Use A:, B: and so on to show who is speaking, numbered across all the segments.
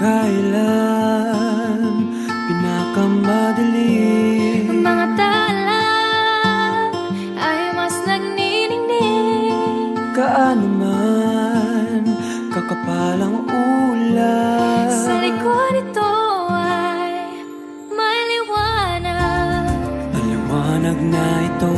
A: kailan pinakamadali.
B: Ang mga tala ay mas nagniningning.
A: Kaano man kakapalang ulan,
B: sa likod ito ay may liwanag.
A: ang liwanag na ito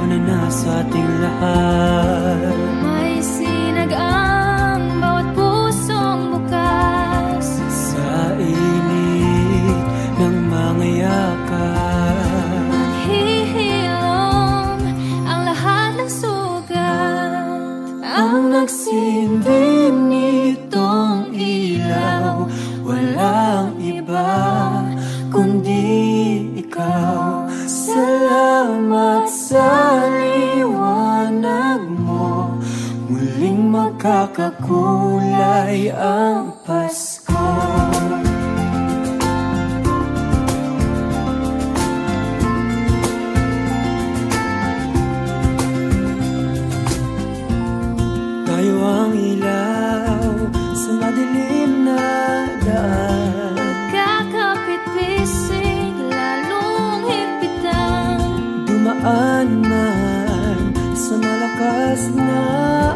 A: na nasa ating lahat.
B: May sinag ang bawat pusong bukas.
A: Sa init ng mga yakap,
B: Maghihilom ang lahat ng sugat.
A: ang nagsindi nitong ilaw, walang iba kundi ikaw. Salamat sa liwanag mo, muling magkakakulay ang Pasko. Tayo ang ilaw sa madilim na daan,
B: Kakapit-pisig, lalong higpitan.
A: dumaan man sa malakas na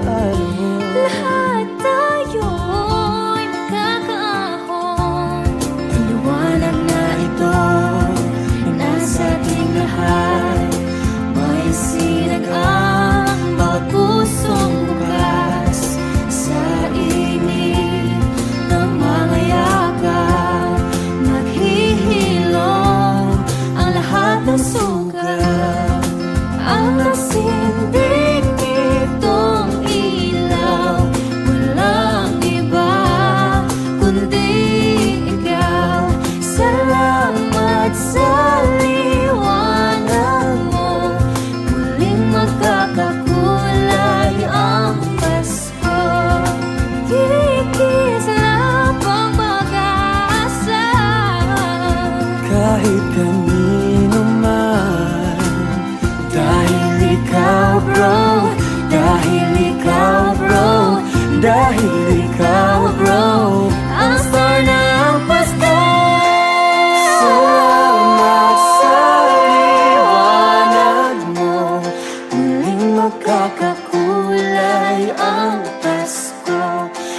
A: alon.
B: Lahat tayo'y magkakaahon.
A: Ang liwanag na ito na nasa ating lahat, may sinag ang bawat pusong bukas. Sa init ng mga yakap,
B: Maghihilom ang lahat ng sugat.
A: ang nagsindi nitong ilaw,
B: Walang iba kundi ikaw.
A: salamat sa liwanag mo,
B: Muling magkakakulay ang Pasko. Kikisla pang mag-asa.
A: kahit kanino man. Dahil ikaw bro, dahil ikaw bro, dahil ikaw bro, ang star ng Pasko. Salamat sa liwanag mo, muling magkakakulay ang Pasko.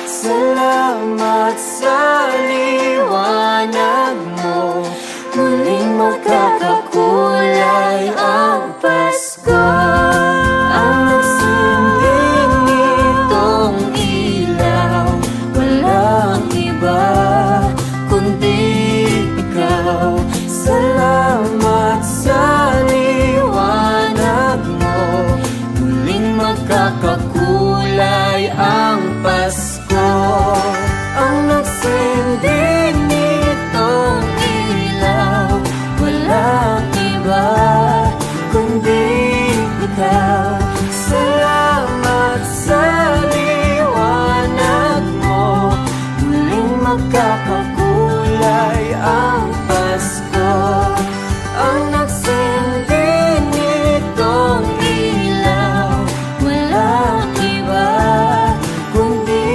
A: Salamat sa liwanag mo, muling magkakakulay ang Pasko. Ang nagsindi nitong ilaw, walang iba kundi ikaw. Salamat sa liwanag mo, muling magkakakulay ang Pasko. Ang nagsindi nitong ilaw, walang iba kundi ikaw. Salamat sa liwanag mo, muling magkakakulay ang Pasko. Ang nagsindi nitong ilaw,
B: Walang iba
A: kundi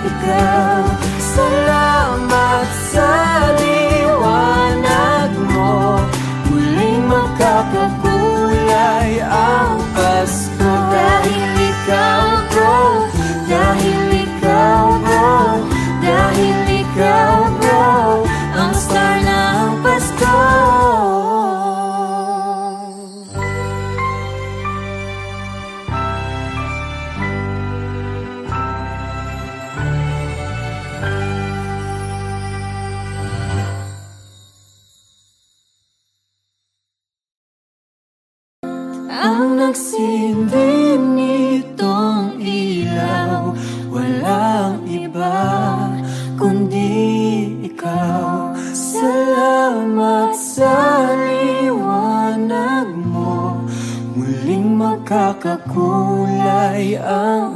A: ikaw. Salamat sa liwanag mo, muling magkakakulay ang Pasko. Dahil ikaw bro, dahil ikaw bro, dahil ikaw bro, ang star ng Pasko. Ang nagsindi nitong ilaw, walang iba kundi ikaw. Salamat sa liwanag mo, muling magkakakulay ang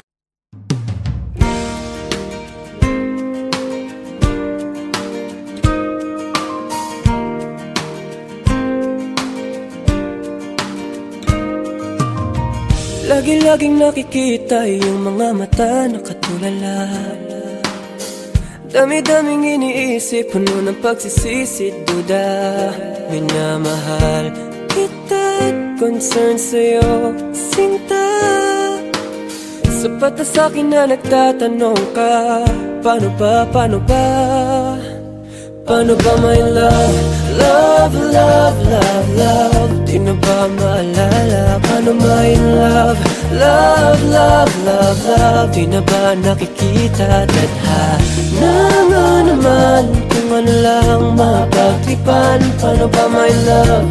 A: Lagi-laging nakikita yung mga mata na katulala. Dami-daming iniisip, puno ng pagsisisi, duda. Minamahal kita't concern sa'yo, sinta. Sapat na sa'kin na nagtatanong ka, paano ba, paano ba? Paano ba my love? Love, love, love, love. Di na ba maalala? Paano my love? Love, love, love, love. Di na ba nakikita? Tadhana nga naman kung ano lang mapagtripan. Paano ba my love?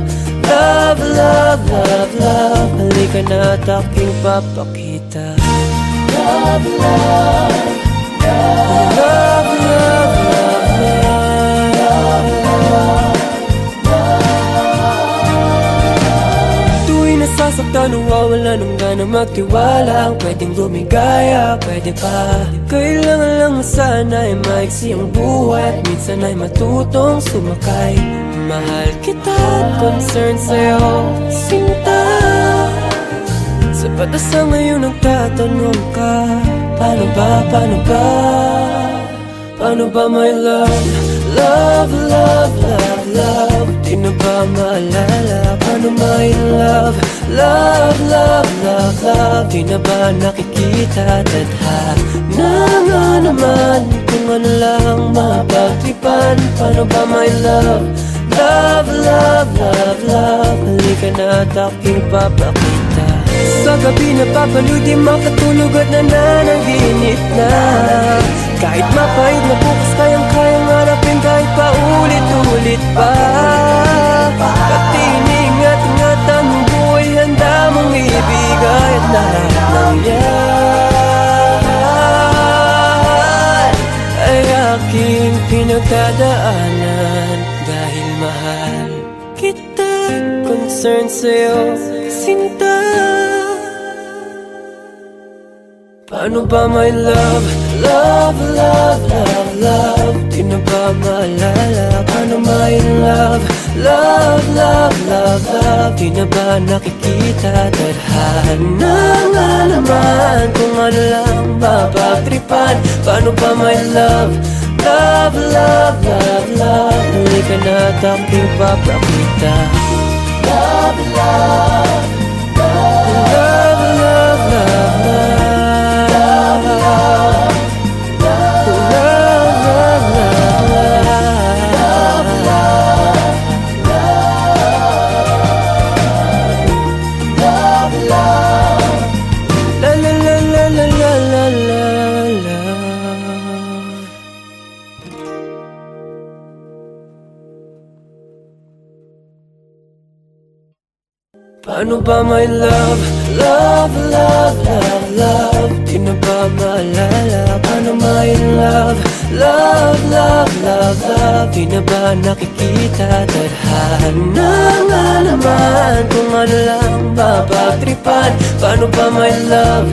A: Love, love, love, love. Halika na at aking papakita. Love, love, love, love, love, love. Nasasaktan, nawawala ng gana magtiwala. Ang pwedeng lumigaya, pwede pa. Kailangan lang sana ay maiksi ang buhay at minsan ay matutong sumakay. Mahal kita, concern sa'yo, sinta. Sapat na sa ngayon nagtatanong ka, paano ba, paano ba? Paano ba my love? Love, love, love, love. Di na ba maalala? Paano my love? Love, love, love, love. Di na ba nakikita? Tadhana nga naman kung ano lang mapagtripan. Paano ba my love? Love, love, love, love. Halika na at aking papakita. Sa gabi napapanood, di makatulog at nananaginip na. Kahit mapahid na bukas, kayang-kayang harapin kahit paulit-ulit pa. Pati iniingat-ingat ang buhay, handa mong ibigay at lahat ng yan ay aking pinagdadaanan. Dahil mahal kita, concern sa'yo, sinta. Paano ba my love? Love, love, love, love. Di na ba maalala? Paano my love? Love, love, love, love. Di na ba nakikita? Tadhana nga naman kung ano lang mapagtripan. Paano ba my love? Love, love, love, love. Halika na at aking papakita. Love, love, love, love, love, love. Paano ba my love? Love, love, love, love. Di na ba maalala? Paano my love? Love, love, love, love. Di na ba nakikita? Tadhana nga naman kung ano lang mapagtripan. Paano ba my love?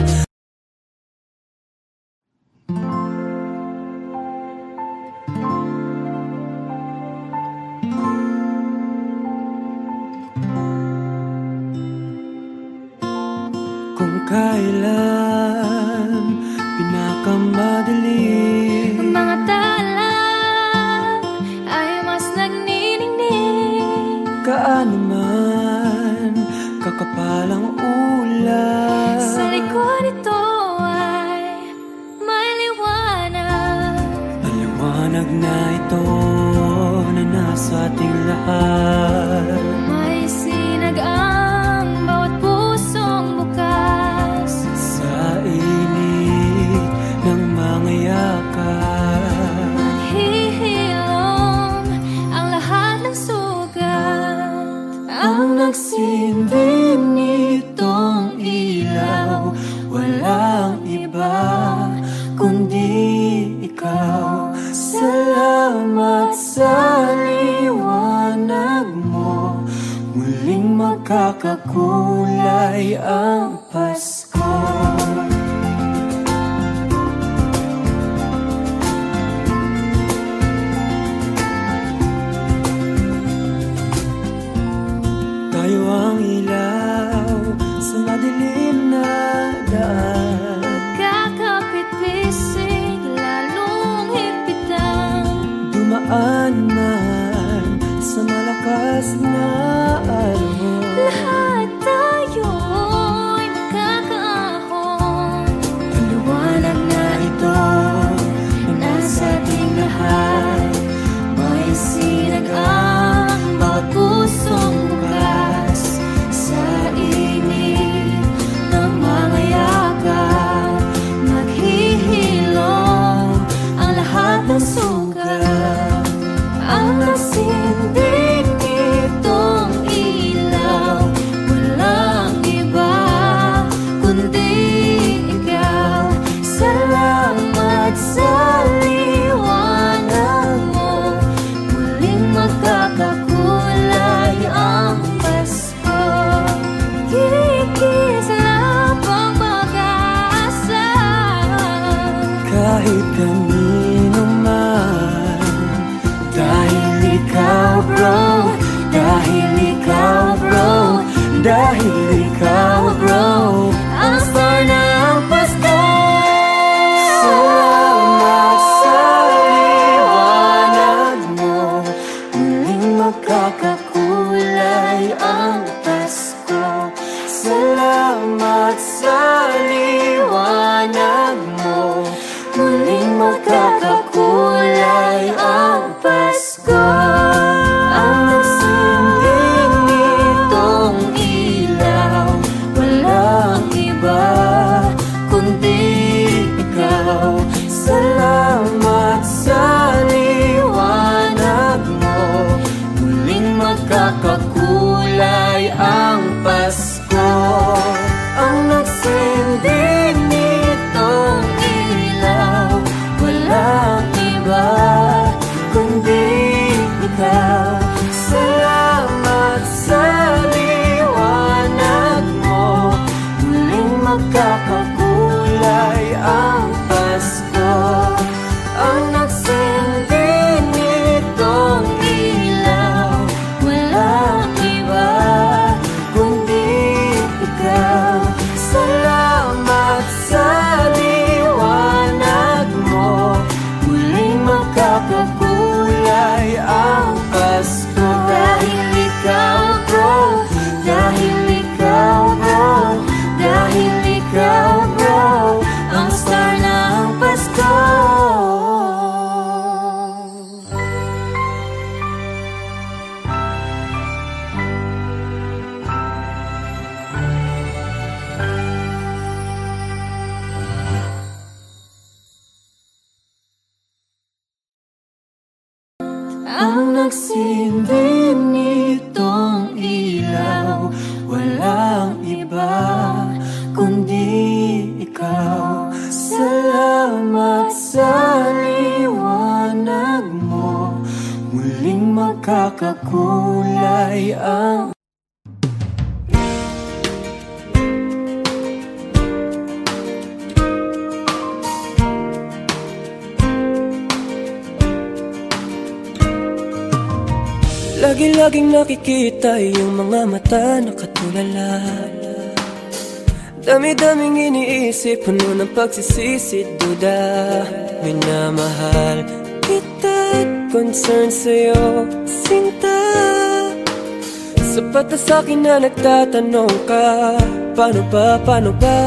A: Kailan pinakamadali
B: ang mga tala ay mas nagniningning.
A: Kaano man kakapalang ulan,
B: sa likod ito ay may liwanag.
A: Ang liwanag na ito na nasa ating lahat.
B: May sinag ang bawat pusong bukas.
A: Sa init ng mga yakat,
B: Naghihilom ang lahat ng sugat.
A: ang nagsindi nitong ilaw, walang iba kundi ikaw. Salamat sa liwanag mo, muling magkakakulay ang Pasko. Tayo ang ilaw sa madilim na daan.
B: Kakapit-bisig, lalong higpitan.
A: wakas na araw.
B: Lahat tayo'y magkakaahon. Ang liwanag na ito nasa ating lahat. May sinag ang bawat pusong bukas. Sa init ng mga yakap, maghihilom ang lahat ng sugat. Ang nagsinding itong ilaw, walang iba kundi ikaw. Salamat sa liwanag mo, muling magkakakulay ang Pasko. Kikislap ang pag-asa.
A: Kahit kanino man, dahil ikaw bro, dahil ikaw bro, dahil ikaw bro, ang star ng Pasko. Salamat sa liwanag mo, muling magkakakulay ang Pasko. Salamat sa liwanag mo, muling magkakakulay ang Pasko. Ang nagsinding nitong ilaw, walang iba kundi ikaw. Salamat sa liwanag mo, muling magkakakulay ang Pasko. Ang nagsinding nitong ilaw, walang iba kundi ikaw. Salamat sa liwanag mo, muling magkakakulay ang Pasko. Ang nagsinding nitong ilaw, walang iba kundi ikaw. Salamat sa liwanag mo, muling magkakakulay ang Pasko. Dahil ikaw bro, dahil ikaw bro, dahil ikaw bro, ang star ng Pasko. Ang nagsinding nitong ilaw, walang iba kundi ikaw. Salamat sa liwanag mo, muling magkakakulay ang lagi-laging nakikita yung mga mata nakatulala. Dami-daming iniisip, puno ng pagsisisi, duda. Minamahal kita at concern sa'yo, sinta. Sapat na sa'kin na nagtatanong ka, paano ba, paano ba?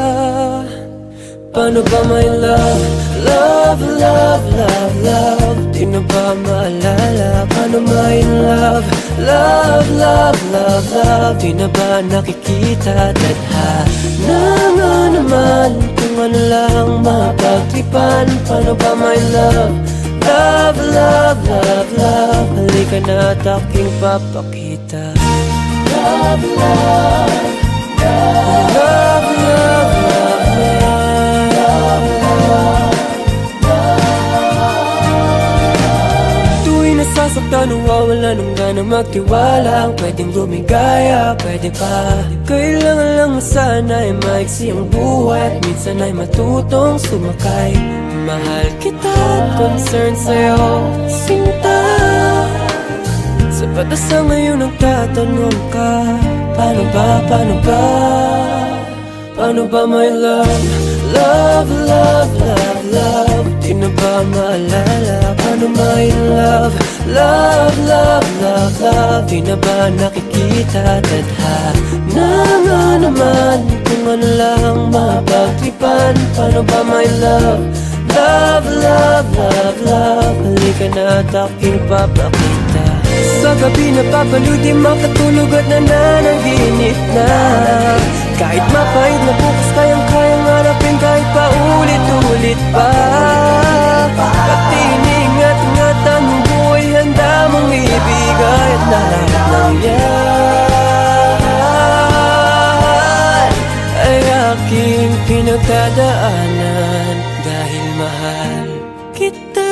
A: Paano ba my love? Love, love, love, love, di na ba maalala? Paano my love? Love, love, love, love, di na ba nakikita? Tadhana nga naman kung ano lang mapagtripan. Paano ba my love? Love, love, love, love, halika na at aking papakita. Love, love, love, love, love, love, nasasaktan, nawawala nung gana magtiwala. Pwedeng lumigaya, pwede pa. Kailangan lang sana ay maiksi ang buhay, at minsan ay matutong sumakay. Mahal kita, concern sa'yo, sinta. Sapat na sa ngayon nagtatanong ka, paano ba, paano ba? Paano ba my love? Love, love, love, love, di na ba maalala? Paano my love? Love, love, love, love. Di na ba nakikita? Tadhana nga naman kung ano lang mapagtripan. Paano ba my love? Love, love, love, love. Halika na at aking papakita. Sa gabi napapalo di makatulog at nananaginip na. Kahit mapahid na bukas kayang-kayang harapin kahit paulit-ulit pa. Pati iningat-ingatan ng buhay handa mong ibigay at na lahat ng yan ay aking pinagdadaanan. Dahil mahal kita,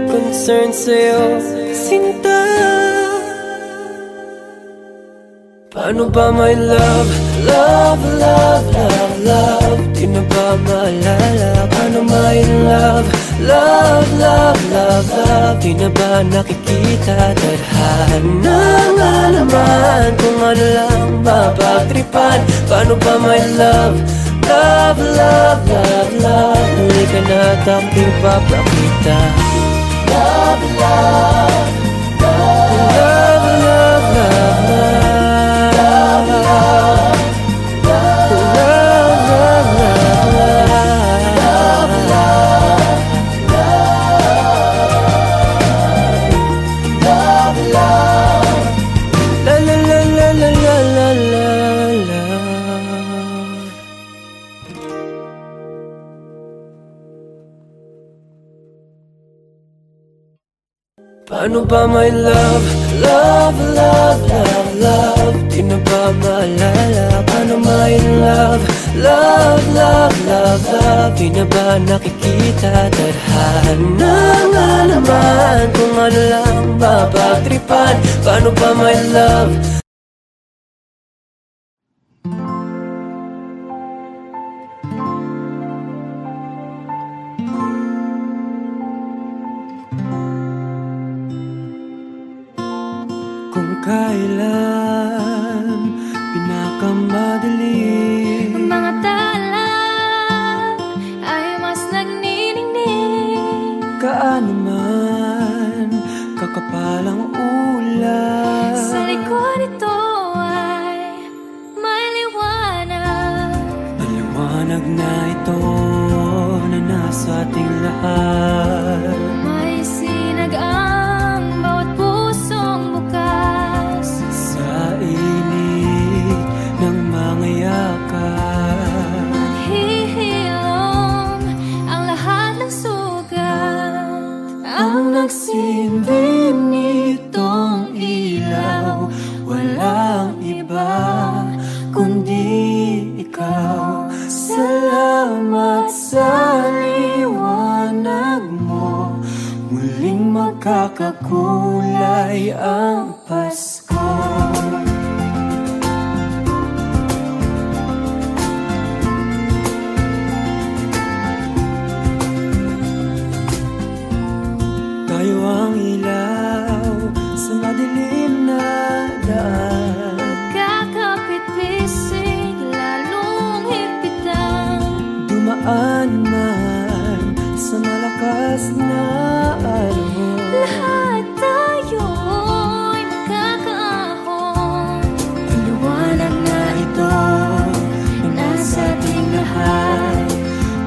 A: concern sa'yo, sinta. Paano ba my love? Love, love, love, love. Di na ba maalala? Paano my love? Love, love, love, love. Di na ba nakikita? Tadhana nga naman kung ano lang mapagtripan. Paano ba my love? Love, love, love, love. Halika na at aking papakita. Love, love, love, love, love, love, love. Paano ba my love? Love, love, love, love. Di na ba maalala? Paano my love? Love, love, love, love. Di na ba nakikita? Tadhana nga naman kung ano lang mapagtripan. Paano ba my love? Kailan pinakamadali
B: mga talan ay mas nagniningning.
A: Kaano man kakapalang ulan,
B: sa likod ito ay may liwanag.
A: ang liwanag na ito na nasa ating lahat.
B: May sinagang bawat pusong bukas.
A: Sa init ng mga yakan,
B: Naghihilom ang lahat ng sugat.
A: ang nagsindi nitong ilaw, walang iba kundi ikaw. Salamat sa liwanag mo, muling magkakakulay ang Pasko. Tayo ang ilaw sa madilim na daan,
B: Kakapit-pisig, lalong hipitan.
A: dumaan man sa malakas na alon.
B: Lahat tayo'y magkakaahon.
A: Ang liwanag na ito na nasa ating lahat,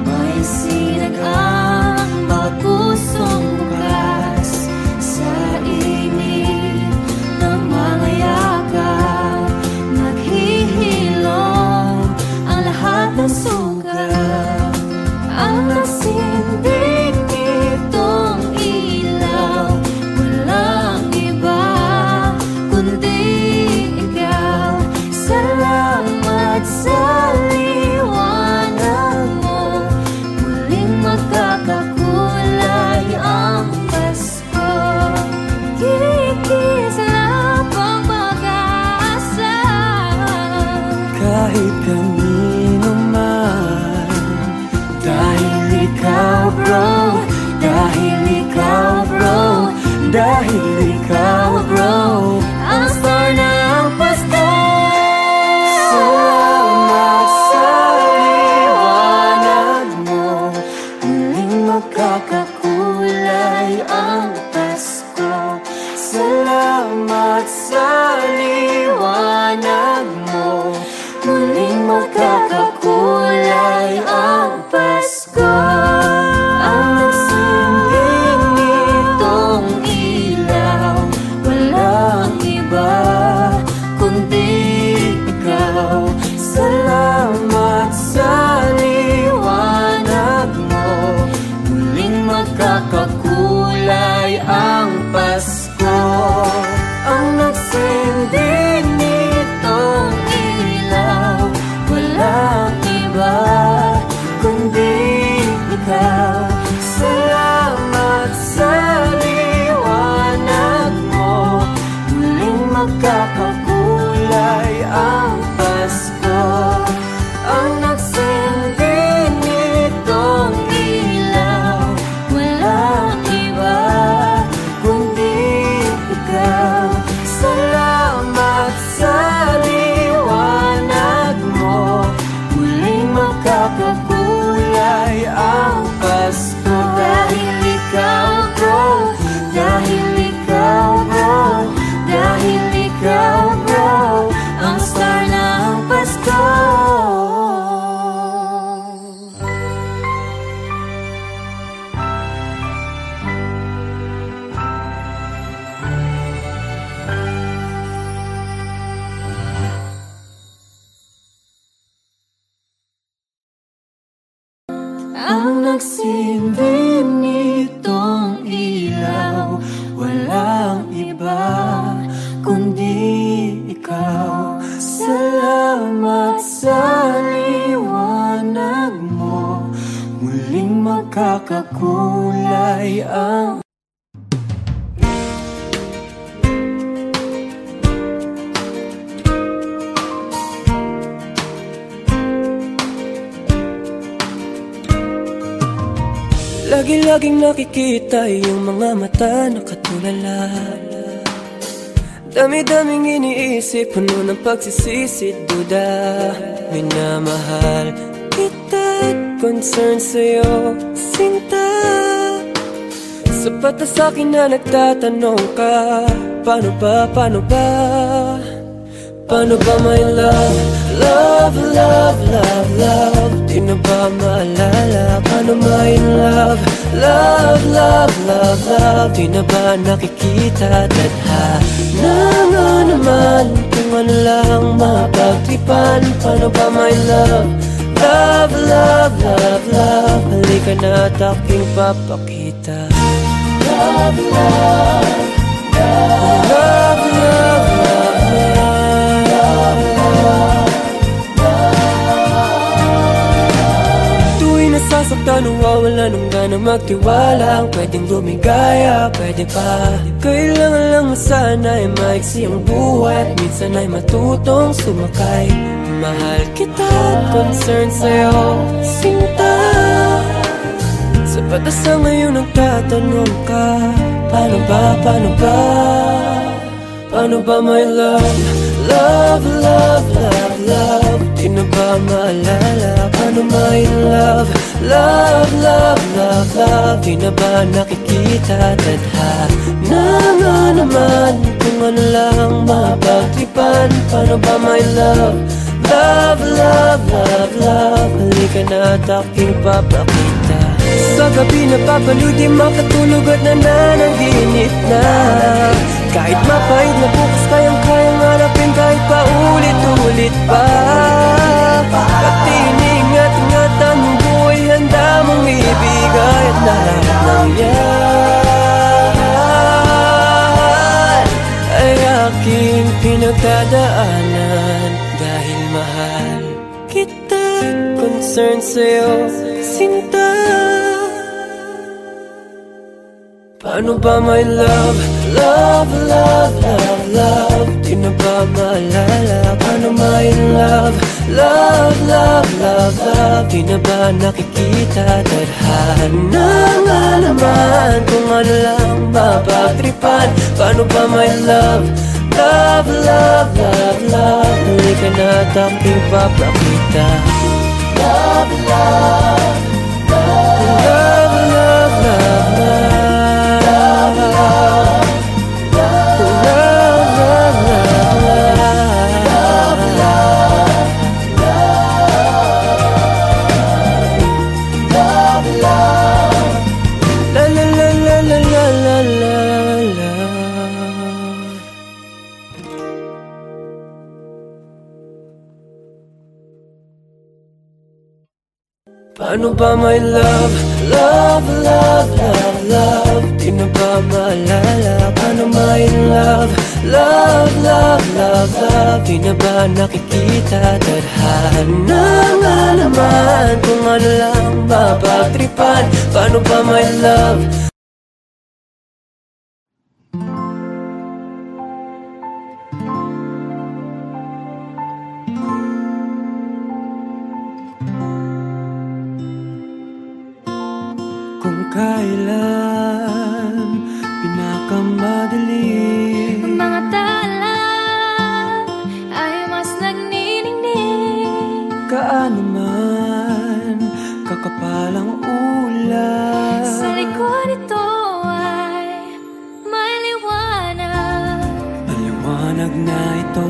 A: may sinagang bawat pusong bukas. Sa init ng mga yakap,
B: Naghihilom ang lahat ng sugat.
A: ang nasindig nitong ilaw,
B: Walang iba kundi ikaw.
A: salamat sa liwanag mo,
B: Muling magkakakulay ang Pasko. Kikislap ang pag-asa.
A: kahit kanino man. Dahil ikaw bro, dahil ikaw bro, dahil ikaw bro,
B: Ang star ng Pasko.
A: salamat sa liwanag mo, muling magkakakulay ang Pasko. Salamat sa liwanag mo, muling magkakakulay ang Pasko. Ang nagsilbing nitong ilaw, walang iba kundi ikaw. Salamat sa liwanag mo, muling magkakakulay ang Pasko. Ang nagsindi nitong ilaw, walang iba kundi ikaw. Salamat sa liwanag mo, muling magkakakulay ang Pasko. Ang nagsindi nitong ilaw, walang iba kundi ikaw. Salamat sa liwanag mo, muling magkakakulay ang Pasko. Dahil ikaw bro, dahil ikaw bro, dahil ikaw bro, ang star ng Pasko. Ang nagsindi nitong ilaw, walang iba kundi ikaw. Salamat sa liwanag mo, muling magkakakulay ang lagi-laging nakikita yung mga mata nakatulala. Dami-daming iniisip, puno ng pagsisisi, duda. Minamahal kita at concern sa'yo, sinta. Sapat na sa'kin na nagtatanong ka, paano ba, paano ba? Paano ba my love? Love, love, love, love, di na ba maalala? Paano my love? Love, love, love, love, di na ba nakikita? Tadhana nga naman kung ano lang mapagtripan. Paano ba my love? Love, love, love, love, halika na at aking papakita. Love, love, love, love, love, love, tuwing nasasaktan, nawawala nung ganang magtiwala. Ang pwedeng lumigaya, pwede pa. Kailangan lang sana ay maiksi ang buhay, at minsan ay matutong sumakay. Mahal kita, concern sa'yo, sinta. Sapat na sa ngayon nagtatanong ka, paano ba, paano ba? Paano ba my love? Love, love, love, love, di na ba maalala? Paano my love? Love, love, love, love, di na ba nakikita? Tadhana nga naman kung ano lang mapagtripan. Paano ba my love? Love, love, love, love, halika na at aking papakita. Sa gabi napapaliw, di makatulog at nananaginip na. Kahit mapait na bukas, kayang-kayang hanapin kahit paulit-ulit pa. Pati iniingat-ingatan mong buhay, handa mong ibigay at lahat ng yan ay aking pinagdadaanan. Dahil mahal kita, concern sa'yo, sinta. Paano ba my love? Love, love, love, love, di na ba maalala? Paano my love? Love, love, love, love, di na ba nakikita? Tadhana nga naman kung ano lang mapagtripan. Paano ba my love? Love, love, love, love, halika na at aking papakita. Love, love, love, love, love, love, love, love, love, love. Paano ba my love? Love, love, love, love, di na ba maalala? Paano my love? Love, love, love, love, di na ba nakikita? Tadhana nga naman kung ano lang mapagtripan. Paano ba my love? Kung kailan pinakamadali
B: mga tala ay mas nagniningning,
A: kaano man kakapalang ulan,
B: sa likod ito ay may liwanag.
A: maliwanag na ito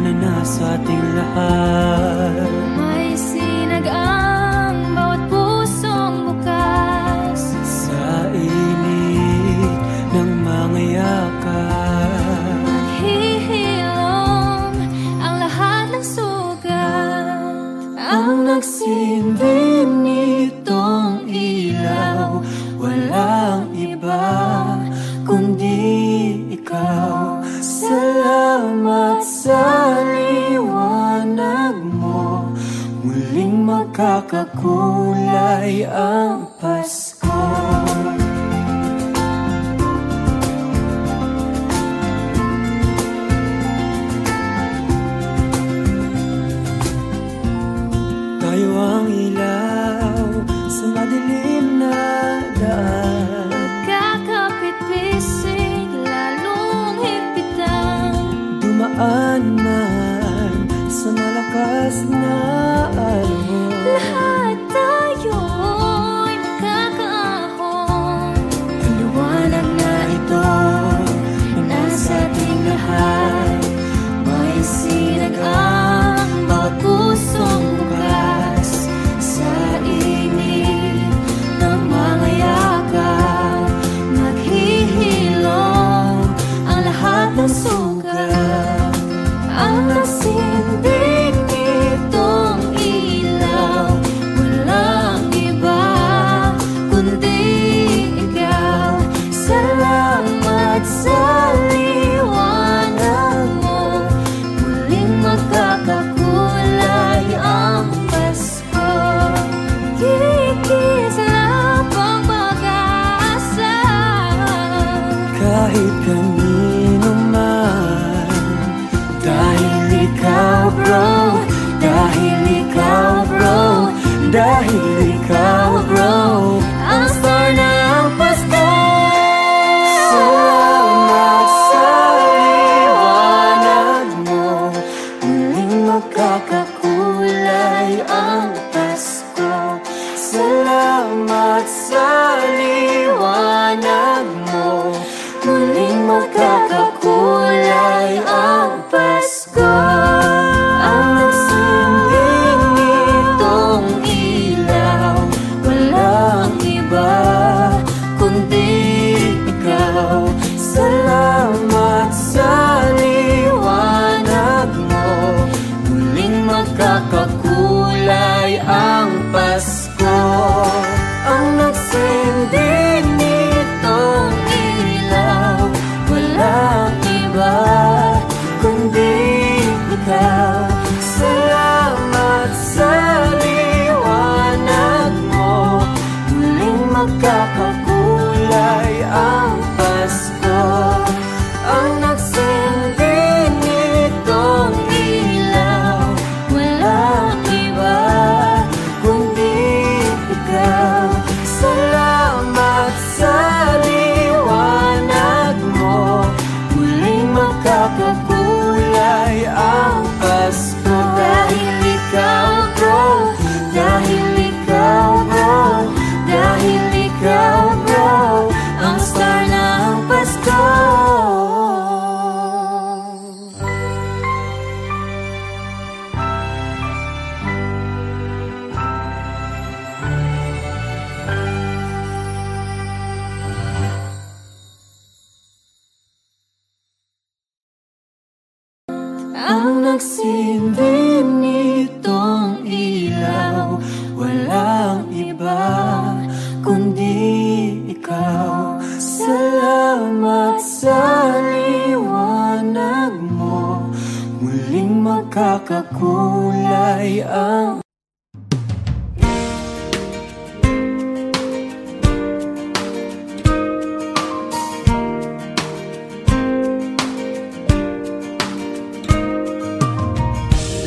A: na nasa ating lahat.
B: May sinag ang bawat pusong bukas,
A: Sa init ng mga yakap,
B: naghihilom ang lahat ng sugat.
A: ang nagsindi nitong ilaw, walang iba kundi ikaw. Salamat sa liwanag mo, muling magkakakulay ang Pasko. Tayo ang ilaw sa madilim na daan,
B: Kakapit-pisig, lalong higpitan.
A: dumaan man sa malakas na alon.
B: Lahat tayo'y magkakaahon.
A: Ang liwanag na ito na nasa ating lahat,
B: May sinag ang bawat pusong bukas,
A: sa init ng mga yakap,
B: naghihilom ang lahat ng sugat. Ang nasindig nitong ilaw, walang iba kundi ikaw. Salamat sa liwanag mo, muling magkakakulay ang Pasko. Kikislap ang pag-asa,
A: kahit kanino man. Dahil ikaw bro, dahil ikaw bro, dahil ikaw bro,
B: ang star ng Pasko.
A: salamat sa liwanag mo, muling magkakakulay ang Pasko. Salamat sa liwanag mo, muling magkakakulay ang Pasko. Ang nagsinding nitong ilaw, walang iba kundi ikaw. Salamat sa liwanag mo, muling magkakakulay ang Pasko. Ang nagsindi nitong ilaw, walang iba kundi ikaw. Salamat sa liwanag mo, muling magkakakulay ang Pasko. Ang nagsindi nitong ilaw,
B: Walang iba
A: kundi ikaw. Salamat sa liwanag mo, muling magkakakulay ang Pasko. Dahil ikaw bro, dahil ikaw bro, dahil ikaw bro, ang star ng Pasko.
B: ang nagsindi nitong ilaw,
A: Wala kundi ikaw. Salamat sa liwanag mo, muling magkakakulay ang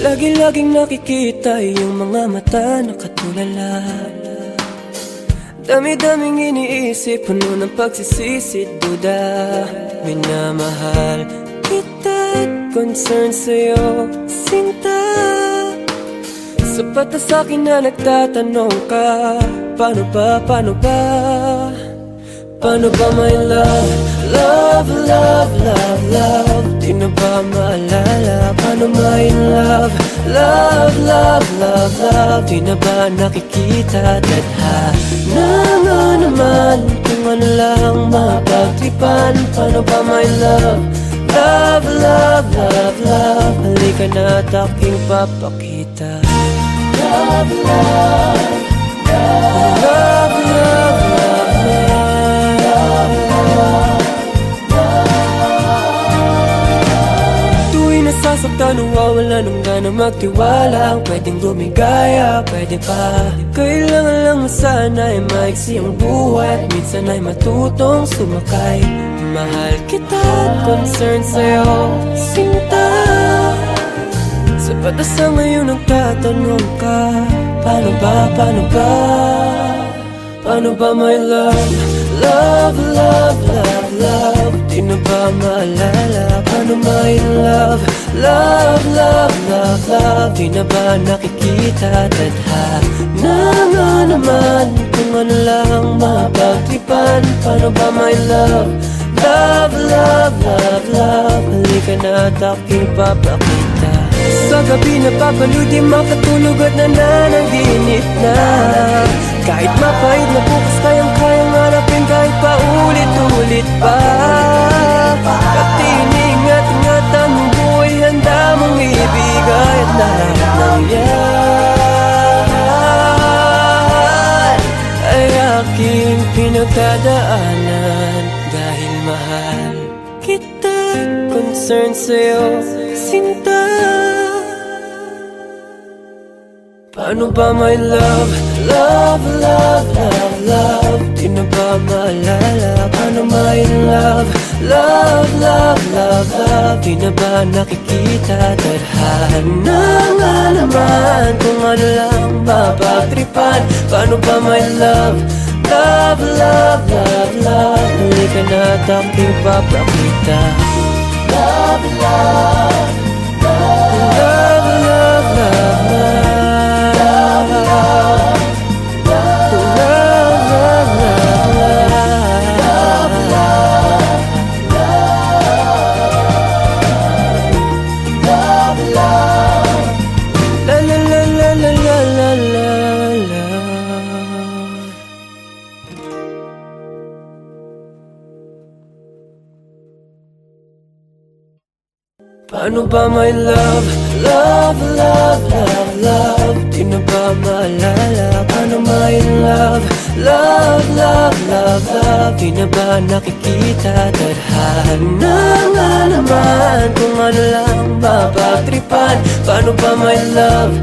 A: lagi-laging nakikita yung mga mata na katulala. Dami-daming iniisip, puno ng pagsisisi, duda. Minamahal kita at concern sa'yo, sinta. Sapat na sa'kin na nagtatanong ka, paano ba, paano ba? Paano ba my love? Love, love, love, love. Di na ba maalala? Paano my love? Love, love, love, love. Di na ba nakikita? Tadhana nga naman kung ano lang mapagtripan. Paano ba my love? Love, love, love, love. Halika na't aking papakita. Love, love, love, love, love, love. Nasasaktan, nawawala ng gana magtiwala. Ang pwedeng lumigaya, pwede pa. Kailangan lang mo sana ay maiksi ang buhay, at minsan ay matutong sumakay. Mahal kita, concern sa'yo, sinta. Sapat na sa ngayon nagtatanong ka, paano ba, paano ba? Paano ba my love? Love, love, love, love. Di na ba maalala? Paano my love? Love, love, love, love. Di na ba nakikita? Tadhana nga naman kung ano lang mapagtripan. Paano ba my love? Love, love, love, love. Halika na't aking papakita. Sa gabi napapalo, di makatulog at nananaginip na. Kahit mapahid na bukas, kayang-kayang harapin kahit paulit-ulit pa. Pati iniingat-ingatan mong buhay, handa mong ibigay at lahat ng yan ay aking pinagdadaanan. Dahil mahal kita, concern sa'yo, sinta. Paano ba my love? Love, love, love, love. Di na ba maalala? Paano my love? Love, love, love, love. Di na ba nakikita? Tadhana nga naman kung ano lang mapagtripan. Paano ba my love? Love, love, love, love. Halika na't aking papakita. Love, love, love, love, love, love. Paano ba my love? Love, love, love, love. Di na ba maalala? Paano my love? Love, love, love, love. Di na ba nakikita? Tadhana nga naman kung ano lang mapagtripan. Paano ba my love?